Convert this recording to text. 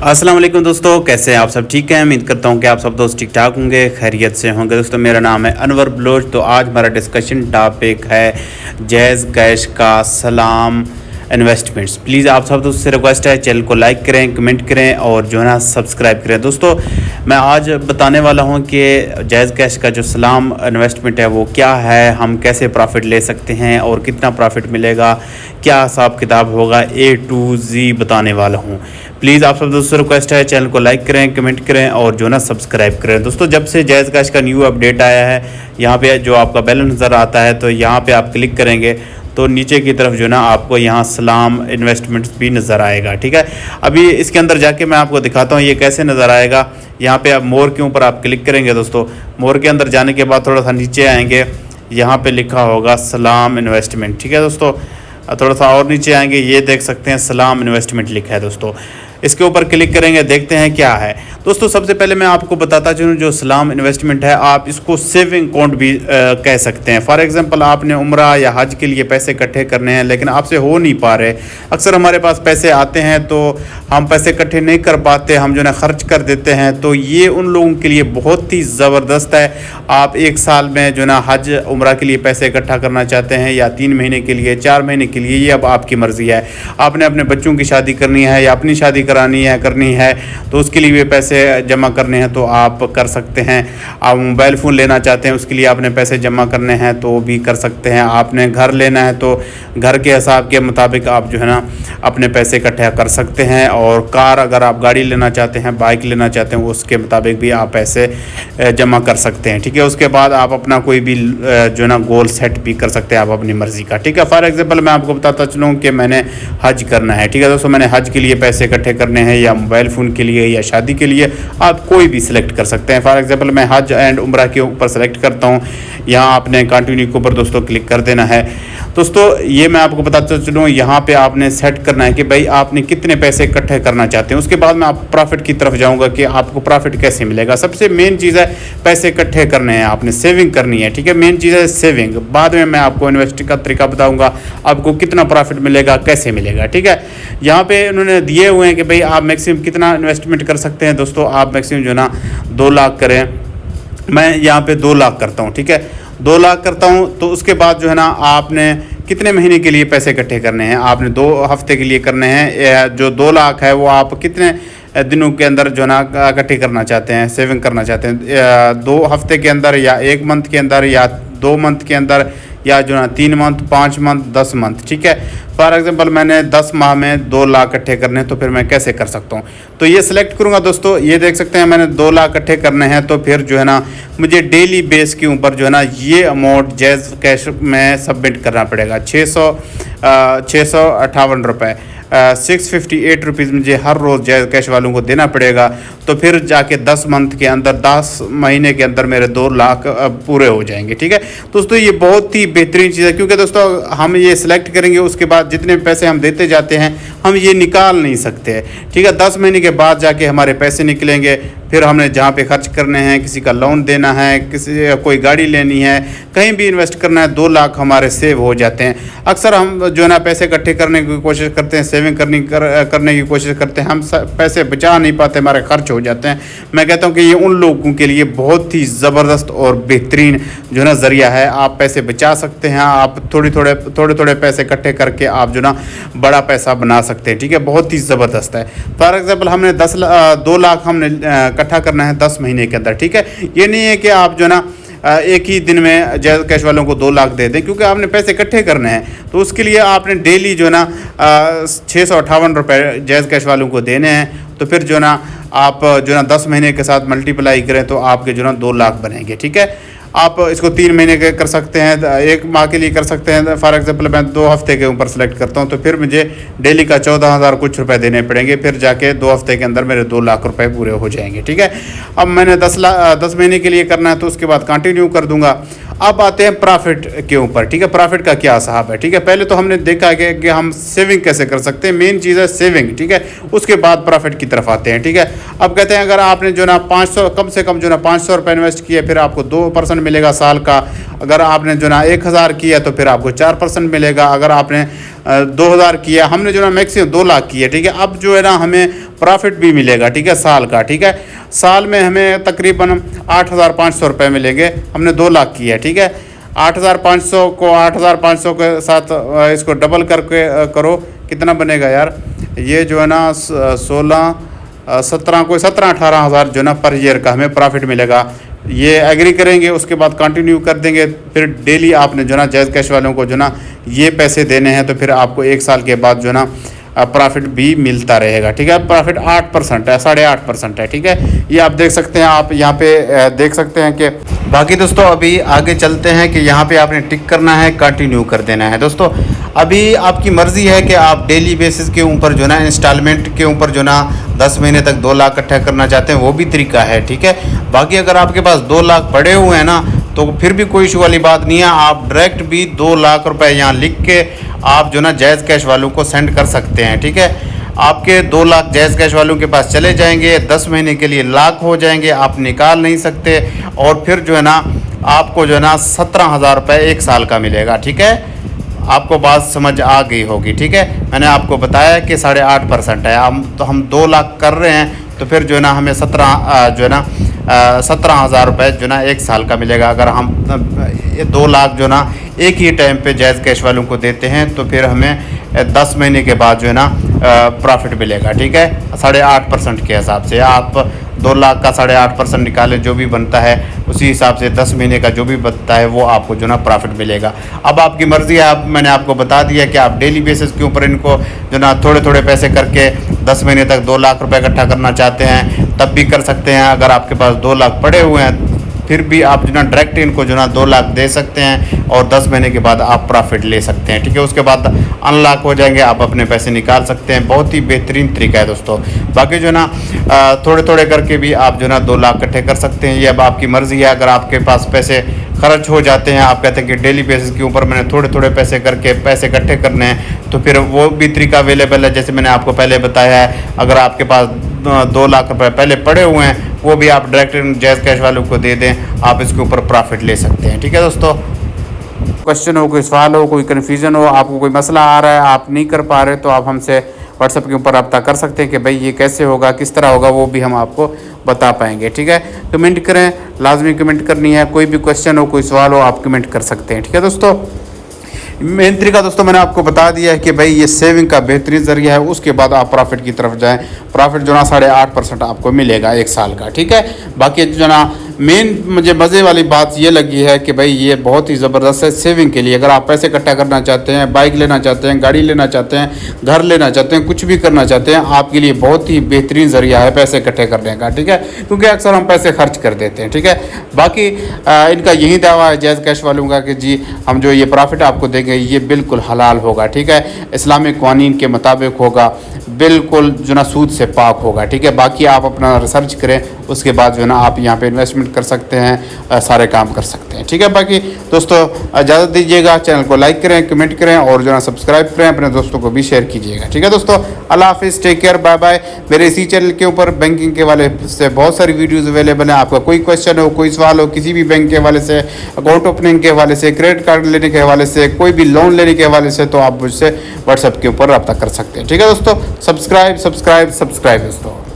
अस्सलाम वालेकुम दोस्तों, कैसे हैं आप सब? ठीक हैं। उम्मीद करता हूं कि आप सब दोस्त ठीक ठाक होंगे, खैरियत से होंगे। दोस्तों मेरा नाम है अनवर बलोच। तो आज हमारा डिस्कशन टॉपिक है जैज़ कैश का सलाम इन्वेस्टमेंट्स। प्लीज़ आप सब दोस्त से रिक्वेस्ट है, चैनल को लाइक करें, कमेंट करें और जो है ना सब्सक्राइब करें। दोस्तों मैं आज बताने वाला हूं कि जैज़ कैश का जो सलाम इन्वेस्टमेंट है वो क्या है, हम कैसे प्रॉफिट ले सकते हैं और कितना प्रॉफिट मिलेगा, क्या हिसाब किताब होगा, A to Z बताने वाला हूँ। प्लीज़ आप सब दोस्तों रिक्वेस्ट है, चैनल को लाइक करें, कमेंट करें और जो ना सब्सक्राइब करें। दोस्तों जब से जैज़ कैश का न्यू अपडेट आया है, यहाँ पे जो आपका बैलेंस नज़र आता है, तो यहाँ पे आप क्लिक करेंगे तो नीचे की तरफ जो ना आपको यहाँ सलाम इन्वेस्टमेंट्स भी नज़र आएगा। ठीक है, अभी इसके अंदर जाके मैं आपको दिखाता हूँ ये कैसे नज़र आएगा। यहाँ पे आप मोर के ऊपर आप क्लिक करेंगे। दोस्तों मोर के अंदर जाने के बाद थोड़ा सा नीचे आएंगे, यहाँ पे लिखा होगा सलाम इन्वेस्टमेंट। ठीक है दोस्तों, थोड़ा सा और नीचे आएंगे, ये देख सकते हैं सलाम इन्वेस्टमेंट लिखा है। दोस्तों इसके ऊपर क्लिक करेंगे, देखते हैं क्या है। दोस्तों सबसे पहले मैं आपको बताता चलूँ, जो सलाम इन्वेस्टमेंट है आप इसको सेविंग अकाउंट भी कह सकते हैं। फॉर एग्जांपल आपने उम्रा या हज के लिए पैसे इकट्ठे करने हैं लेकिन आपसे हो नहीं पा रहे। अक्सर हमारे पास पैसे आते हैं तो हम पैसे इकट्ठे नहीं कर पाते, हम जो है खर्च कर देते हैं। तो ये उन लोगों के लिए बहुत ही ज़बरदस्त है। आप एक साल में जो ना हज उम्रा के लिए पैसे इकट्ठा करना चाहते हैं या 3 महीने के लिए, 4 महीने के लिए, ये अब आपकी मर्ज़ी है। आपने अपने बच्चों की शादी करनी है या अपनी शादी करनी है तो उसके लिए भी पैसे जमा करने हैं तो आप कर सकते हैं। आप मोबाइल फ़ोन लेना चाहते हैं, उसके लिए आपने पैसे जमा करने हैं तो भी कर सकते हैं। आपने घर लेना है तो घर के हिसाब के मुताबिक आप जो है ना अपने पैसे इकट्ठा कर सकते हैं। और कार, अगर आप गाड़ी लेना चाहते हैं, बाइक लेना चाहते हैं, उसके मुताबिक भी आप पैसे जमा कर सकते हैं। ठीक है, उसके बाद आप अपना कोई भी जो है ना गोल सेट भी कर सकते हैं आप अपनी मर्ज़ी का। ठीक है, फॉर एग्जांपल मैं आपको बताता चलूँ कि मैंने हज करना है। ठीक है दोस्तों, मैंने हज के लिए पैसे इकट्ठे करने हैं या मोबाइल फ़ोन के लिए या शादी के लिए, आप कोई भी सिलेक्ट कर सकते हैं। फॉर एग्जांपल मैं हज एंड उम्रा के ऊपर सेलेक्ट करता हूँ। यहाँ आपने कंटिन्यू के ऊपर दोस्तों क्लिक कर देना है। दोस्तों ये मैं आपको बताता चलूँ, यहाँ पे आपने सेट करना है कि भाई आपने कितने पैसे इकट्ठे करना चाहते हैं। उसके बाद मैं आप प्रॉफिट की तरफ जाऊँगा कि आपको प्रॉफिट कैसे मिलेगा। सबसे मेन चीज़ है पैसे इकट्ठे करने हैं, आपने सेविंग करनी है। ठीक है, मेन चीज़ है सेविंग। बाद में मैं आपको इन्वेस्ट का तरीका बताऊँगा, आपको कितना प्रॉफिट मिलेगा, कैसे मिलेगा। ठीक है, यहाँ पे उन्होंने दिए हुए हैं कि भाई आप मैक्सिमम कितना इन्वेस्टमेंट कर सकते हैं। दोस्तों आप मैक्सिमम जो ना 2 लाख करें। मैं यहाँ पे 2 लाख करता हूँ। ठीक है, 2 लाख करता हूँ। तो उसके बाद जो है ना आपने कितने महीने के लिए पैसे इकट्ठे करने हैं, आपने 2 हफ्ते के लिए करने हैं। जो 2 लाख है वो आप कितने दिनों के अंदर जो ना इकट्ठे करना चाहते हैं, सेविंग करना चाहते हैं, 2 हफ्ते के अंदर या 1 मंथ के अंदर या 2 मंथ के अंदर या जो ना 3 मंथ, 5 मंथ, 10 मंथ। ठीक है, फॉर एग्जांपल मैंने 10 माह में 2 लाख इकट्ठे करने हैं, तो फिर मैं कैसे कर सकता हूँ। तो ये सिलेक्ट करूँगा। दोस्तों ये देख सकते हैं मैंने 2 लाख इकट्ठे करने हैं, तो फिर जो है ना मुझे डेली बेस के ऊपर जो है ना ये अमाउंट जैज़ कैश में सबमिट करना पड़ेगा। 658 रुपये, 658 रुपीज़ मुझे हर रोज़ जैज़ कैश वालों को देना पड़ेगा। तो फिर जाके 10 मंथ के अंदर, 10 महीने के अंदर मेरे 2 लाख पूरे हो जाएंगे। ठीक है दोस्तों, ये बहुत ही बेहतरीन चीज़ है, क्योंकि दोस्तों हम ये सिलेक्ट करेंगे, उसके बाद जितने पैसे हम देते जाते हैं हम ये निकाल नहीं सकते। ठीक है, 10 महीने के बाद जाके हमारे पैसे निकलेंगे। फिर हमने जहाँ पे खर्च करने हैं, किसी का लोन देना है, किसी कोई गाड़ी लेनी है, कहीं भी इन्वेस्ट करना है, 2 लाख हमारे सेव हो जाते हैं। अक्सर हम जो है ना पैसे इकट्ठे करने की कोशिश करते हैं, सेविंग करने की कोशिश करते हैं, हम पैसे बचा नहीं पाते, हमारे खर्च हो जाते हैं। मैं कहता हूँ कि ये उन लोगों के लिए बहुत ही ज़बरदस्त और बेहतरीन जो है ना ज़रिया है। आप पैसे बचा सकते हैं, आप थोड़े पैसे इकट्ठे करके आप जो ना बड़ा पैसा बना सकते हैं। ठीक है, बहुत ही ज़बरदस्त है। फॉर एग्जाम्पल हमने 2 लाख हमने इकट्ठा करना है 10 महीने के अंदर। ठीक है, ये नहीं है कि आप जो ना एक ही दिन में जैज़ कैश वालों को 2 लाख दे दें, क्योंकि आपने पैसे इकट्ठे करने हैं। तो उसके लिए आपने डेली जो ना 658 रुपये जैज़ कैश वालों को देने हैं। तो फिर जो ना आप जो ना 10 महीने के साथ मल्टीप्लाई करें तो आपके जो ना 2 लाख बनेंगे। ठीक है, आप इसको 3 महीने के कर सकते हैं, 1 माह के लिए कर सकते हैं। फॉर एग्जांपल मैं 2 हफ्ते के ऊपर सेलेक्ट करता हूं, तो फिर मुझे डेली का 14,000 कुछ रुपए देने पड़ेंगे। फिर जाके 2 हफ्ते के अंदर मेरे 2 लाख रुपए पूरे हो जाएंगे। ठीक है, अब मैंने 10 महीने के लिए करना है, तो उसके बाद कंटिन्यू कर दूंगा। अब आते हैं प्रॉफिट के ऊपर। ठीक है, प्रॉफिट का क्या हिसाब है। ठीक है, पहले तो हमने देखा कि हम सेविंग कैसे कर सकते हैं, मेन चीज़ है सेविंग। ठीक है, उसके बाद प्रॉफिट की तरफ आते हैं। ठीक है, अब कहते हैं अगर आपने जो ना 500 कम से कम जो ना 500 रुपये इन्वेस्ट किए, फिर आपको 2% मिलेगा साल का। अगर आपने जो ना 1000 किया तो फिर आपको 4% मिलेगा। अगर आपने 2000 किया, हमने जो ना मैक्सिमम 2 लाख किया। ठीक है, अब जो है ना हमें प्रॉफिट भी मिलेगा, ठीक है, साल का, ठीक है। साल में हमें तकरीबन 8,500 रुपये मिलेंगे। हमने 2 लाख किया है, ठीक है। 8,500 को 8,500 के साथ इसको डबल करके करो, कितना बनेगा यार, ये जो है ना 16 17 कोई 17-18 हज़ार जो है ना पर ईयर का हमें प्रॉफिट मिलेगा। ये एग्री करेंगे, उसके बाद कंटिन्यू कर देंगे, फिर डेली आपने जो ना जायज़ कैश वालों को जो ना ये पैसे देने हैं, तो फिर आपको 1 साल के बाद जो ना प्रॉफिट भी मिलता रहेगा, ठीक है। प्रॉफिट 8% है, 8.5% है, ठीक है। ये आप देख सकते हैं, आप यहाँ पे देख सकते हैं कि बाकी दोस्तों अभी आगे चलते हैं कि यहाँ पे आपने टिक करना है, कंटिन्यू कर देना है। दोस्तों अभी आपकी मर्ज़ी है कि आप डेली बेसिस के ऊपर जो ना इंस्टॉलमेंट के ऊपर जो ना 10 महीने तक 2 लाख इकट्ठा करना चाहते हैं, वो भी तरीका है, ठीक है। बाकी अगर आपके पास 2 लाख पड़े हुए हैं ना, तो फिर भी कोई इशू वाली बात नहीं है। आप डायरेक्ट भी 2 लाख रुपए यहाँ लिख के आप जो ना जायज़ कैश वालों को सेंड कर सकते हैं, ठीक है। आपके 2 लाख जायज़ कैश वालों के पास चले जाएंगे, 10 महीने के लिए लाख हो जाएंगे, आप निकाल नहीं सकते, और फिर जो है ना आपको जो है ना 17,000 रुपये 1 साल का मिलेगा, ठीक है। आपको बात समझ आ गई होगी, ठीक है। मैंने आपको बताया कि 8.5% है, हम 2 लाख कर रहे हैं, तो फिर जो है ना हमें 17,000 रुपये जो ना 1 साल का मिलेगा। अगर हम 2 लाख जो ना एक ही टाइम पे जायज़ कैश वालों को देते हैं, तो फिर हमें 10 महीने के बाद जो है ना प्रॉफिट मिलेगा, ठीक है। 8.5% के हिसाब से आप 2 लाख का 8.5% निकालें, जो भी बनता है उसी हिसाब से 10 महीने का जो भी बनता है वो आपको जो ना प्रॉफिट मिलेगा। अब आपकी मर्ज़ी है, मैंने आपको बता दिया कि आप डेली बेसिस के ऊपर इनको जो ना थोड़े थोड़े पैसे करके 10 महीने तक 2 लाख रुपए इकट्ठा करना चाहते हैं, तब भी कर सकते हैं। अगर आपके पास 2 लाख पड़े हुए हैं, फिर भी आप जो ना डायरेक्ट इनको जो ना 2 लाख दे सकते हैं, और 10 महीने के बाद आप प्रॉफिट ले सकते हैं, ठीक है। उसके बाद अनलॉक हो जाएंगे, आप अपने पैसे निकाल सकते हैं। बहुत ही बेहतरीन तरीका है दोस्तों। बाकी जो ना थोड़े थोड़े करके भी आप जो ना 2 लाख इकट्ठे कर सकते हैं। ये अब आपकी मर्ज़ी है। अगर आपके पास पैसे खर्च हो जाते हैं, आप कहते हैं कि डेली बेसिस के ऊपर मैंने थोड़े थोड़े पैसे करके पैसे इकट्ठे करने हैं, तो फिर वो भी तरीका अवेलेबल है। जैसे मैंने आपको पहले बताया है, अगर आपके पास 2 लाख रुपए पहले पड़े हुए हैं, वो भी आप डायरेक्ट जायज़ कैश वालों को दे दें, आप इसके ऊपर प्रॉफिट ले सकते हैं, ठीक है दोस्तों। क्वेश्चन हो, कोई सवाल हो, कोई कन्फ्यूज़न हो, आपको कोई मसला आ रहा है, आप नहीं कर पा रहे, तो आप हमसे व्हाट्सएप के ऊपर रब्ता कर सकते हैं कि भाई ये कैसे होगा, किस तरह होगा, वो भी हम आपको बता पाएंगे, ठीक है। कमेंट करें, लाजमी कमेंट करनी है। कोई भी क्वेश्चन हो, कोई सवाल हो, आप कमेंट कर सकते हैं, ठीक है दोस्तों। मेन तरीका दोस्तों मैंने आपको बता दिया है कि भाई ये सेविंग का बेहतरीन ज़रिया है। उसके बाद आप प्रॉफिट की तरफ जाएं, प्रॉफिट जो ना 8.5% आपको मिलेगा 1 साल का, ठीक है। बाकी जो ना मेन मुझे मज़े वाली बात ये लगी है कि भाई ये बहुत ही ज़बरदस्त है सेविंग के लिए। अगर आप पैसे इकट्ठा करना चाहते हैं, बाइक लेना चाहते हैं, गाड़ी लेना चाहते हैं, घर लेना चाहते हैं, कुछ भी करना चाहते हैं, आपके लिए बहुत ही बेहतरीन ज़रिया है पैसे इकट्ठे करने का, ठीक है। क्योंकि अक्सर हम पैसे खर्च कर देते हैं, ठीक है। बाकी इनका यही दावा है जायज़ कैश वालों का कि जी हम जो ये प्रॉफिट आपको देंगे ये बिल्कुल हलाल होगा, ठीक है। इस्लामिक कानून के मुताबिक होगा, बिल्कुल जो ना सूद से पाक होगा, ठीक है। बाकी आप अपना रिसर्च करें, उसके बाद जो है ना आप यहाँ पे इन्वेस्टमेंट कर सकते हैं, सारे काम कर सकते हैं, ठीक है। बाकी दोस्तों इजाज़त दीजिएगा, चैनल को लाइक करें, कमेंट करें, और जो है सब्सक्राइब करें, अपने दोस्तों को भी शेयर कीजिएगा, ठीक है दोस्तों। अल्लाह हाफिज़, टेक केयर, बाय बाय। मेरे इसी चैनल के ऊपर बैंकिंग के वाले से बहुत सारी वीडियोज़ अवेलेबल हैं। आपका कोई क्वेश्चन हो, कोई सवाल हो, किसी भी बैंक के हवाले से, अकाउंट ओपनिंग के हवाले से, क्रेडिट कार्ड लेने के हवाले से, कोई भी लोन लेने के हवाले से, तो आप मुझसे व्हाट्सएप के ऊपर रब्ता कर सकते हैं, ठीक है दोस्तों। सब्सक्राइब दोस्तों।